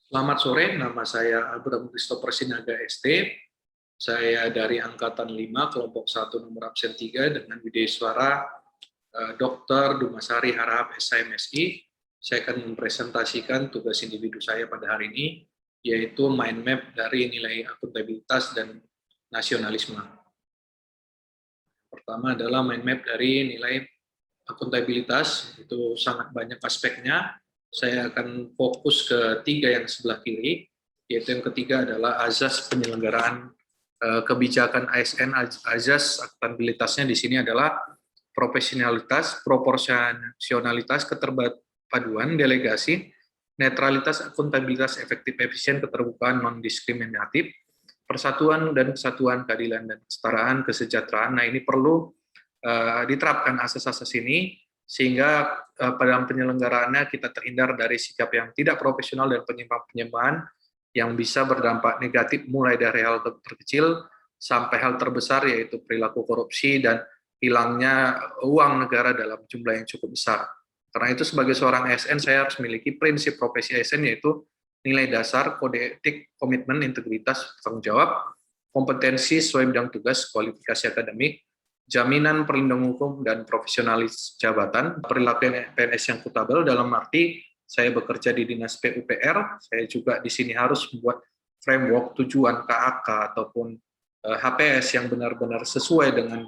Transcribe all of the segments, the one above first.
Selamat sore, nama saya Abraham Christopher Sinaga ST. Saya dari Angkatan 5, kelompok 1 nomor absen 3 dengan Wideswara Dr. Dumasari Harahap SIMSI. Saya akan mempresentasikan tugas individu saya pada hari ini, yaitu mind map dari nilai akuntabilitas dan nasionalisme. Pertama adalah mind map dari nilai akuntabilitas, itu sangat banyak aspeknya. Saya akan fokus ke 3 yang sebelah kiri, yaitu yang ketiga adalah azas penyelenggaraan kebijakan ASN. Azas akuntabilitasnya di sini adalah profesionalitas, proporsionalitas, keterpaduan, delegasi, netralitas, akuntabilitas, efektif, efisien, keterbukaan, non-diskriminatif, persatuan dan kesatuan, keadilan dan kesetaraan, kesejahteraan. Nah, ini perlu diterapkan asas-asas ini sehingga dalam penyelenggaraannya kita terhindar dari sikap yang tidak profesional dan penyimpangan yang bisa berdampak negatif mulai dari hal terkecil sampai hal terbesar, yaitu perilaku korupsi dan hilangnya uang negara dalam jumlah yang cukup besar. Karena itu sebagai seorang ASN saya harus memiliki prinsip profesi ASN, yaitu nilai dasar, kode etik, komitmen, integritas, tanggung jawab, kompetensi sesuai bidang tugas, kualifikasi akademik, jaminan perlindungan hukum dan profesionalis jabatan, perilaku PNS yang akuntabel dalam arti saya bekerja di Dinas PUPR, saya juga di sini harus membuat framework tujuan KAK ataupun HPS yang benar-benar sesuai dengan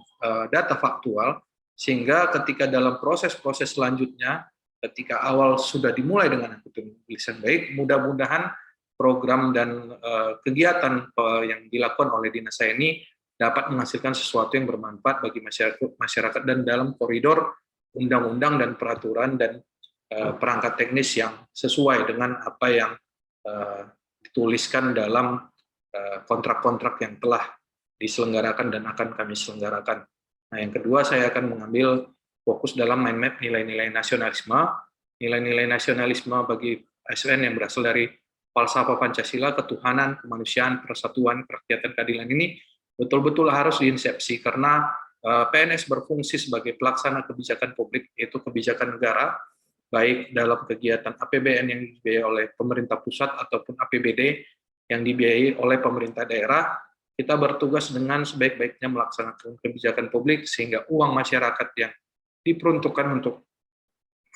data faktual, sehingga ketika dalam proses-proses selanjutnya, ketika awal sudah dimulai dengan akuntabilitas baik, mudah-mudahan program dan kegiatan yang dilakukan oleh dinas saya ini dapat menghasilkan sesuatu yang bermanfaat bagi masyarakat dan dalam koridor undang-undang dan peraturan dan perangkat teknis yang sesuai dengan apa yang dituliskan dalam kontrak-kontrak yang telah diselenggarakan dan akan kami selenggarakan. Nah, yang kedua, saya akan mengambil fokus dalam mind map nilai-nilai nasionalisme. Nilai-nilai nasionalisme bagi ASN yang berasal dari falsafah Pancasila, ketuhanan, kemanusiaan, persatuan, kerakyatan, keadilan ini betul-betul harus diinsepsi, karena PNS berfungsi sebagai pelaksana kebijakan publik, yaitu kebijakan negara, baik dalam kegiatan APBN yang dibiayai oleh pemerintah pusat ataupun APBD yang dibiayai oleh pemerintah daerah. Kita bertugas dengan sebaik-baiknya melaksanakan kebijakan publik sehingga uang masyarakat yang diperuntukkan untuk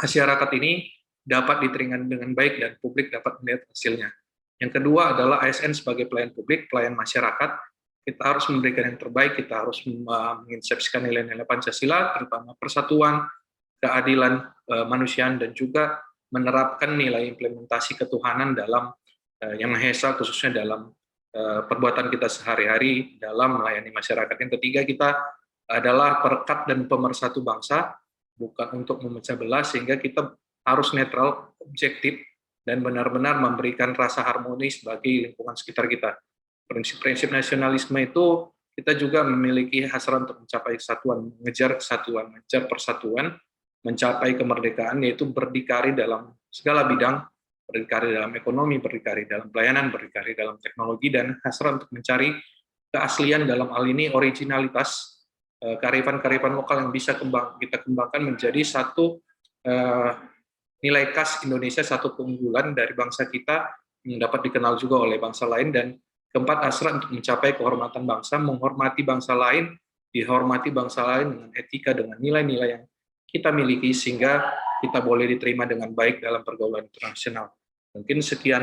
masyarakat ini dapat diterima dengan baik dan publik dapat melihat hasilnya. Yang kedua adalah ASN sebagai pelayan publik, pelayan masyarakat. Kita harus memberikan yang terbaik, kita harus menginsepsikan nilai-nilai Pancasila, terutama persatuan, keadilan, kemanusiaan, dan juga menerapkan nilai implementasi ketuhanan dalam Yang Maha Esa, khususnya dalam perbuatan kita sehari-hari dalam melayani masyarakat. Yang ketiga, kita adalah perekat dan pemersatu bangsa, bukan untuk memecah belah, sehingga kita harus netral, objektif, dan benar-benar memberikan rasa harmonis bagi lingkungan sekitar kita. Prinsip-prinsip nasionalisme itu kita juga memiliki hasrat untuk mencapai kesatuan, mengejar kesatuan, mengejar persatuan, mencapai kemerdekaan, yaitu berdikari dalam segala bidang, berdikari dalam ekonomi, berdikari dalam pelayanan, berdikari dalam teknologi, dan hasrat untuk mencari keaslian dalam hal ini originalitas, kearifan-kearifan lokal yang bisa kita kembangkan menjadi satu nilai khas Indonesia, satu keunggulan dari bangsa kita yang dapat dikenal juga oleh bangsa lain. Dan keempat, hasrat untuk mencapai kehormatan bangsa, menghormati bangsa lain, dihormati bangsa lain dengan etika, dengan nilai-nilai yang kita miliki, sehingga kita boleh diterima dengan baik dalam pergaulan internasional. Mungkin sekian